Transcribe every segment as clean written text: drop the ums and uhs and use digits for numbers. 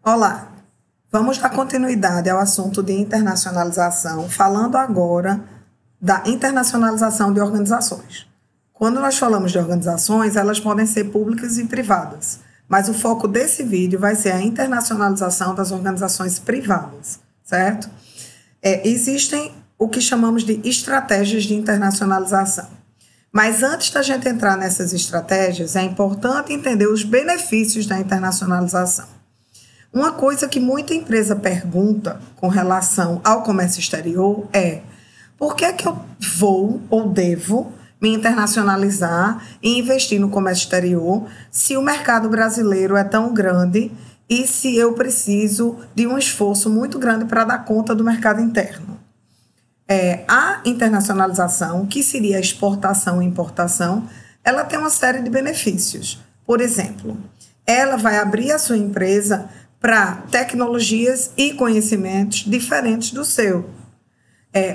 Olá, vamos dar continuidade ao assunto de internacionalização, falando agora da internacionalização de organizações. Quando nós falamos de organizações, elas podem ser públicas e privadas, mas o foco desse vídeo vai ser a internacionalização das organizações privadas, certo? Existem o que chamamos de estratégias de internacionalização. Mas antes da gente entrar nessas estratégias, é importante entender os benefícios da internacionalização. Uma coisa que muita empresa pergunta com relação ao comércio exterior é: por que é que eu vou ou devo me internacionalizar e investir no comércio exterior se o mercado brasileiro é tão grande e se eu preciso de um esforço muito grande para dar conta do mercado interno? A internacionalização, que seria a exportação e importação, ela tem uma série de benefícios. Por exemplo, ela vai abrir a sua empresa para tecnologias e conhecimentos diferentes do seu.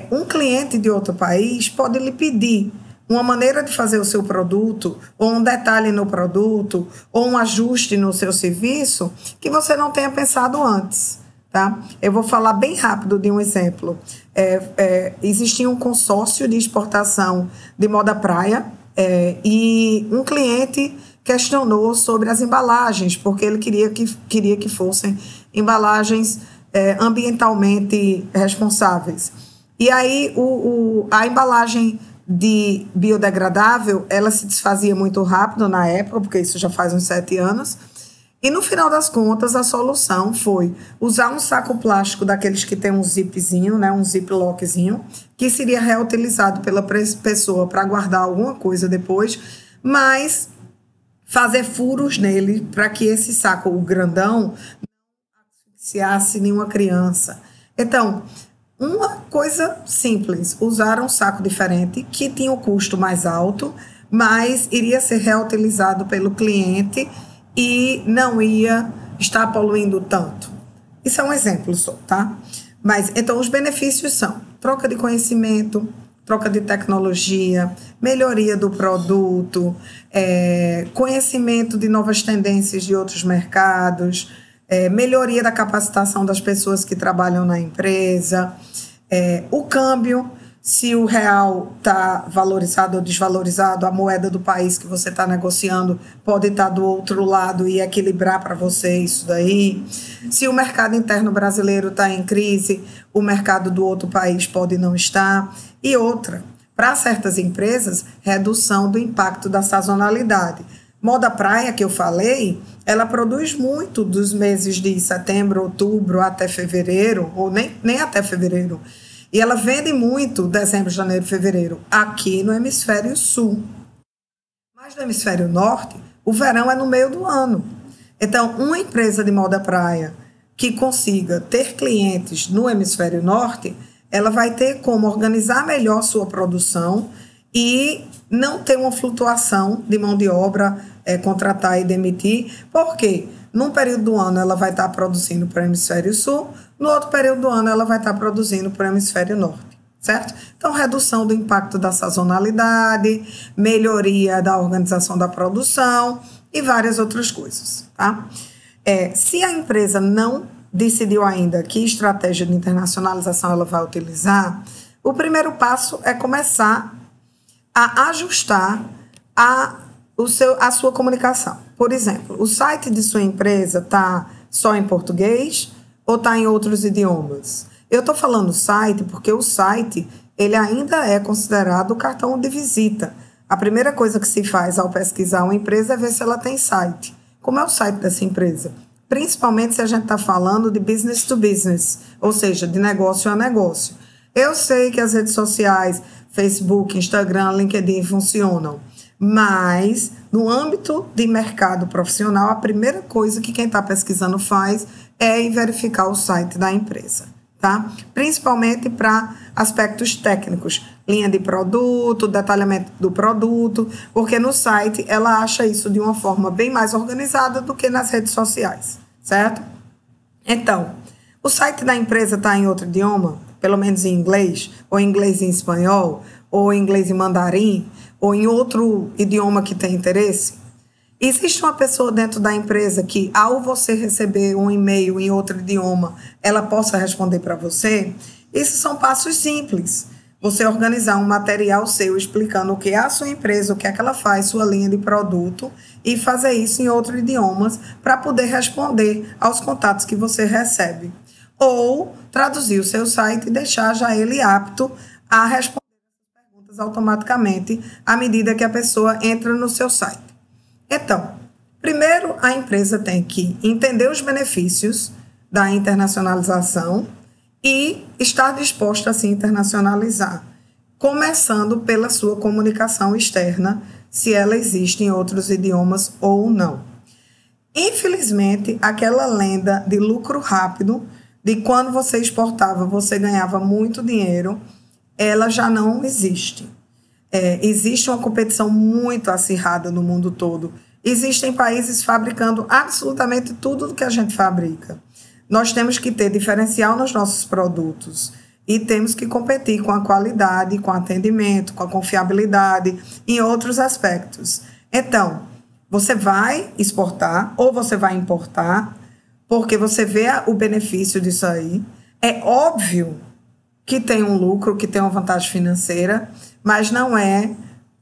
Um cliente de outro país pode lhe pedir uma maneira de fazer o seu produto, ou um detalhe no produto, ou um ajuste no seu serviço que você não tenha pensado antes. Tá? Eu vou falar bem rápido de um exemplo. Existia um consórcio de exportação de moda praia e um cliente questionou sobre as embalagens, porque ele queria que fossem embalagens ambientalmente responsáveis. E aí a embalagem de biodegradável, ela se desfazia muito rápido na época, porque isso já faz uns 7 anos. E no final das contas, a solução foi usar um saco plástico daqueles que tem um zipzinho, né, um ziplockzinho, que seria reutilizado pela pessoa para guardar alguma coisa depois, mas fazer furos nele para que esse saco, o grandão, não asfixiasse nenhuma criança. Então, uma coisa simples, usar um saco diferente que tinha um custo mais alto, mas iria ser reutilizado pelo cliente e não ia estar poluindo tanto. Isso é um exemplo só, tá? Mas, então, os benefícios são troca de conhecimento, troca de tecnologia, melhoria do produto, conhecimento de novas tendências de outros mercados, melhoria da capacitação das pessoas que trabalham na empresa, o câmbio, se o real está valorizado ou desvalorizado, a moeda do país que você está negociando pode estar do outro lado e equilibrar para você isso daí. Se o mercado interno brasileiro está em crise, o mercado do outro país pode não estar. E outra, para certas empresas, redução do impacto da sazonalidade. Moda praia, que eu falei, ela produz muito dos meses de setembro, outubro até fevereiro, ou nem até fevereiro. E ela vende muito dezembro, janeiro, fevereiro, aqui no hemisfério sul. Mas no hemisfério norte, o verão é no meio do ano. Então, uma empresa de moda praia que consiga ter clientes no hemisfério norte, ela vai ter como organizar melhor sua produção e não ter uma flutuação de mão de obra, contratar e demitir. Por quê? Num período do ano ela vai estar produzindo para o hemisfério sul, no outro período do ano ela vai estar produzindo para o hemisfério norte, certo? Então, redução do impacto da sazonalidade, melhoria da organização da produção e várias outras coisas, tá? Se a empresa não decidiu ainda que estratégia de internacionalização ela vai utilizar, o primeiro passo é começar a ajustar a sua comunicação. Por exemplo, o site de sua empresa está só em português ou está em outros idiomas? Eu estou falando site porque o site ele ainda é considerado o cartão de visita. A primeira coisa que se faz ao pesquisar uma empresa é ver se ela tem site. Como é o site dessa empresa? Principalmente se a gente está falando de business to business, ou seja, de negócio a negócio. Eu sei que as redes sociais, Facebook, Instagram, LinkedIn funcionam, mas no âmbito de mercado profissional, a primeira coisa que quem está pesquisando faz é ir verificar o site da empresa, tá? Principalmente para aspectos técnicos, linha de produto, detalhamento do produto, porque no site ela acha isso de uma forma bem mais organizada do que nas redes sociais, certo? Então, o site da empresa está em outro idioma, pelo menos em inglês, ou inglês em espanhol, ou inglês em mandarim, ou em outro idioma que tem interesse? Existe uma pessoa dentro da empresa que, ao você receber um e-mail em outro idioma, ela possa responder para você? Esses são passos simples. Você organizar um material seu explicando o que é a sua empresa, o que é que ela faz, sua linha de produto, e fazer isso em outros idiomas para poder responder aos contatos que você recebe. Ou traduzir o seu site e deixar já ele apto a responder as perguntas automaticamente à medida que a pessoa entra no seu site. Então, primeiro a empresa tem que entender os benefícios da internacionalização e estar disposta a se internacionalizar, começando pela sua comunicação externa, se ela existe em outros idiomas ou não. Infelizmente, aquela lenda de lucro rápido, de quando você exportava, você ganhava muito dinheiro, ela já não existe. Existe uma competição muito acirrada no mundo todo. Existem países fabricando absolutamente tudo que a gente fabrica. Nós temos que ter diferencial nos nossos produtos e temos que competir com a qualidade, com o atendimento, com a confiabilidade, em outros aspectos. Então, você vai exportar ou você vai importar, porque você vê o benefício disso aí. É óbvio que tem um lucro, que tem uma vantagem financeira, mas não é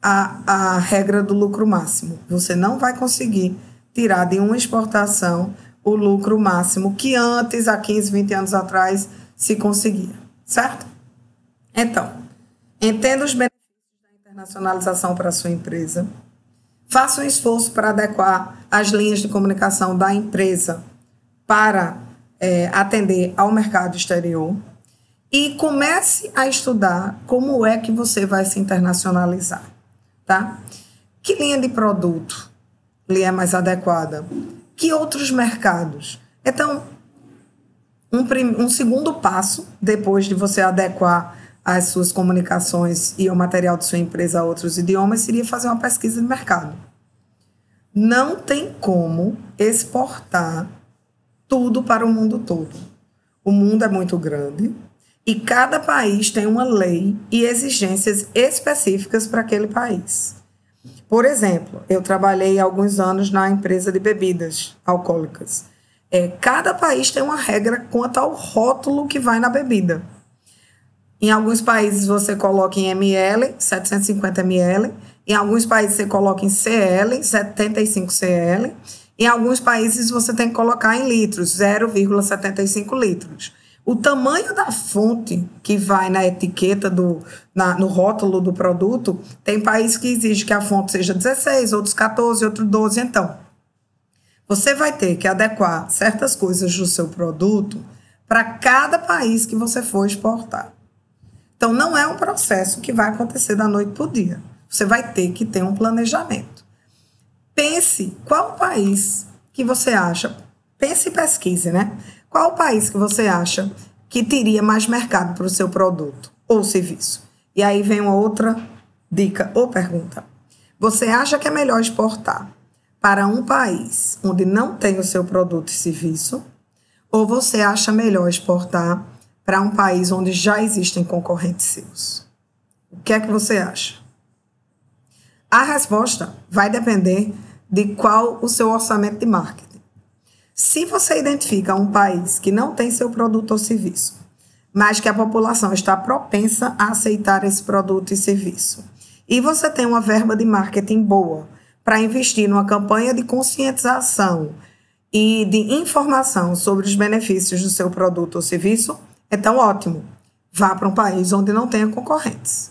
a regra do lucro máximo. Você não vai conseguir tirar de uma exportação o lucro máximo que antes, há 15, 20 anos atrás, se conseguia, certo? Então, entenda os benefícios da internacionalização para a sua empresa, faça um esforço para adequar as linhas de comunicação da empresa para atender ao mercado exterior e comece a estudar como é que você vai se internacionalizar, tá? Que linha de produto lhe é mais adequada? Que outros mercados? Então, um segundo passo, depois de você adequar as suas comunicações e o material de sua empresa a outros idiomas, seria fazer uma pesquisa de mercado. Não tem como exportar tudo para o mundo todo. O mundo é muito grande e cada país tem uma lei e exigências específicas para aquele país. Por exemplo, eu trabalhei há alguns anos na empresa de bebidas alcoólicas. Cada país tem uma regra quanto ao rótulo que vai na bebida. Em alguns países você coloca em ml, 750 ml. Em alguns países você coloca em CL, 75 CL. Em alguns países você tem que colocar em litros, 0,75 litros. O tamanho da fonte que vai na etiqueta, no rótulo do produto, tem países que exigem que a fonte seja 16, outros 14, outros 12. Então, você vai ter que adequar certas coisas do seu produto para cada país que você for exportar. Então, não é um processo que vai acontecer da noite para o dia. Você vai ter que ter um planejamento. Pense qual país que você acha, pense e pesquise, né? Qual o país que você acha que teria mais mercado para o seu produto ou serviço? E aí vem uma outra dica ou pergunta. Você acha que é melhor exportar para um país onde não tem o seu produto e serviço? Ou você acha melhor exportar para um país onde já existem concorrentes seus? O que é que você acha? A resposta vai depender de qual o seu orçamento de marketing. Se você identifica um país que não tem seu produto ou serviço, mas que a população está propensa a aceitar esse produto e serviço, e você tem uma verba de marketing boa para investir numa campanha de conscientização e de informação sobre os benefícios do seu produto ou serviço, então ótimo, vá para um país onde não tenha concorrentes.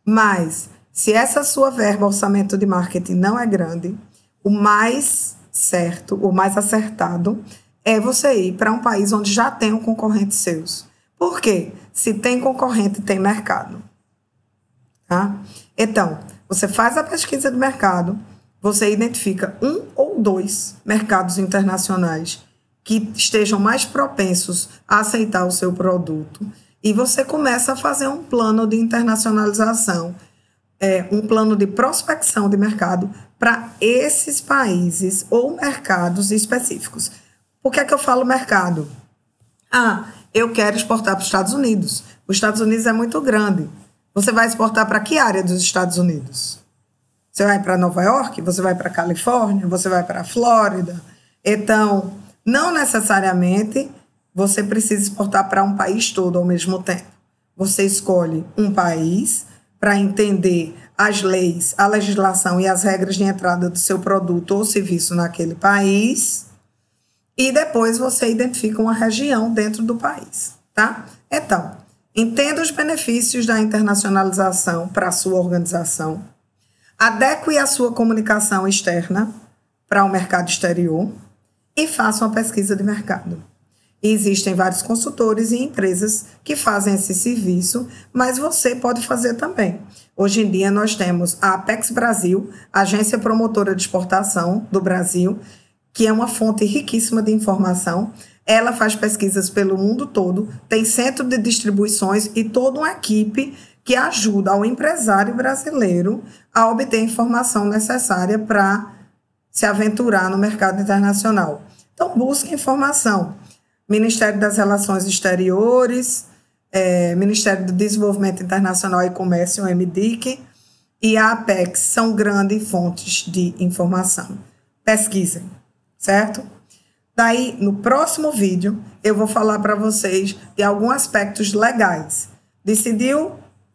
Mas, se essa sua verba, orçamento de marketing não é grande, o mais certo, o mais acertado é você ir para um país onde já tem um concorrente seus. Por quê? Se tem concorrente, tem mercado. Tá? Então, você faz a pesquisa de mercado, você identifica um ou dois mercados internacionais que estejam mais propensos a aceitar o seu produto e você começa a fazer um plano de internacionalização, um plano de prospecção de mercado para esses países ou mercados específicos. Por que é que eu falo mercado? Eu quero exportar para os Estados Unidos. Os Estados Unidos é muito grande. Você vai exportar para que área dos Estados Unidos? Você vai para Nova York, você vai para Califórnia, você vai para a Flórida. Então, não necessariamente você precisa exportar para um país todo ao mesmo tempo. Você escolhe um país para entender as leis, a legislação e as regras de entrada do seu produto ou serviço naquele país, e depois você identifica uma região dentro do país, tá? Então, entenda os benefícios da internacionalização para a sua organização, adeque a sua comunicação externa para o mercado exterior e faça uma pesquisa de mercado. Existem vários consultores e empresas que fazem esse serviço, mas você pode fazer também. Hoje em dia nós temos a Apex Brasil, agência promotora de exportação do Brasil, que é uma fonte riquíssima de informação. Ela faz pesquisas pelo mundo todo, tem centro de distribuições e toda uma equipe que ajuda ao empresário brasileiro a obter a informação necessária para se aventurar no mercado internacional. Então, busque informação. Ministério das Relações Exteriores, Ministério do Desenvolvimento Internacional e Comércio, o MDIC, e a Apex são grandes fontes de informação. Pesquisem, certo? Daí, no próximo vídeo, eu vou falar para vocês de alguns aspectos legais. Decidiu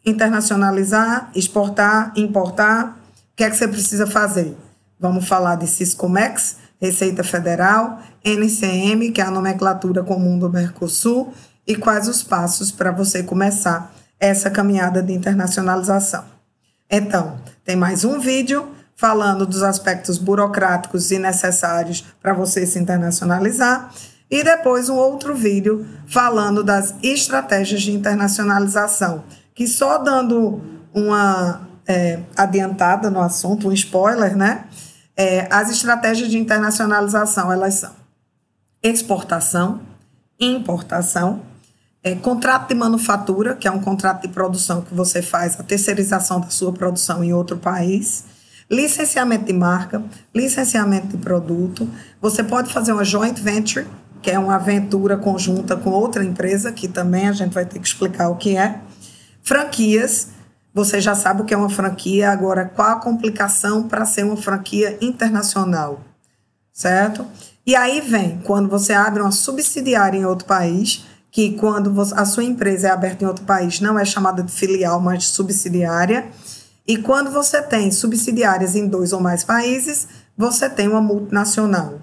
internacionalizar, exportar, importar, o que é que você precisa fazer? Vamos falar de Siscomex, Receita Federal, NCM, que é a nomenclatura comum do Mercosul, e quais os passos para você começar essa caminhada de internacionalização. Então, tem mais um vídeo falando dos aspectos burocráticos e necessários para você se internacionalizar, e depois um outro vídeo falando das estratégias de internacionalização, que só dando uma adiantada no assunto, um spoiler, né? As estratégias de internacionalização, elas são exportação, importação, contrato de manufatura, que é um contrato de produção que você faz a terceirização da sua produção em outro país, licenciamento de marca, licenciamento de produto. Você pode fazer uma joint venture, que é uma aventura conjunta com outra empresa, que também a gente vai ter que explicar o que é. Franquias, você já sabe o que é uma franquia, agora qual a complicação para ser uma franquia internacional, certo? E aí vem, quando você abre uma subsidiária em outro país, que quando a sua empresa é aberta em outro país não é chamada de filial, mas de subsidiária, e quando você tem subsidiárias em 2 ou mais países, você tem uma multinacional.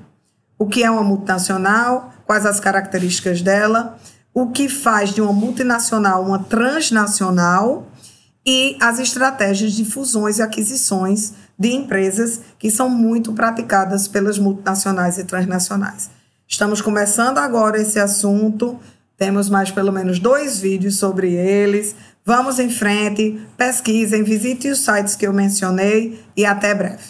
O que é uma multinacional? Quais as características dela? O que faz de uma multinacional uma transnacional? E as estratégias de fusões e aquisições de empresas que são muito praticadas pelas multinacionais e transnacionais. Estamos começando agora esse assunto, temos mais pelo menos 2 vídeos sobre eles. Vamos em frente, pesquisem, visitem os sites que eu mencionei e até breve.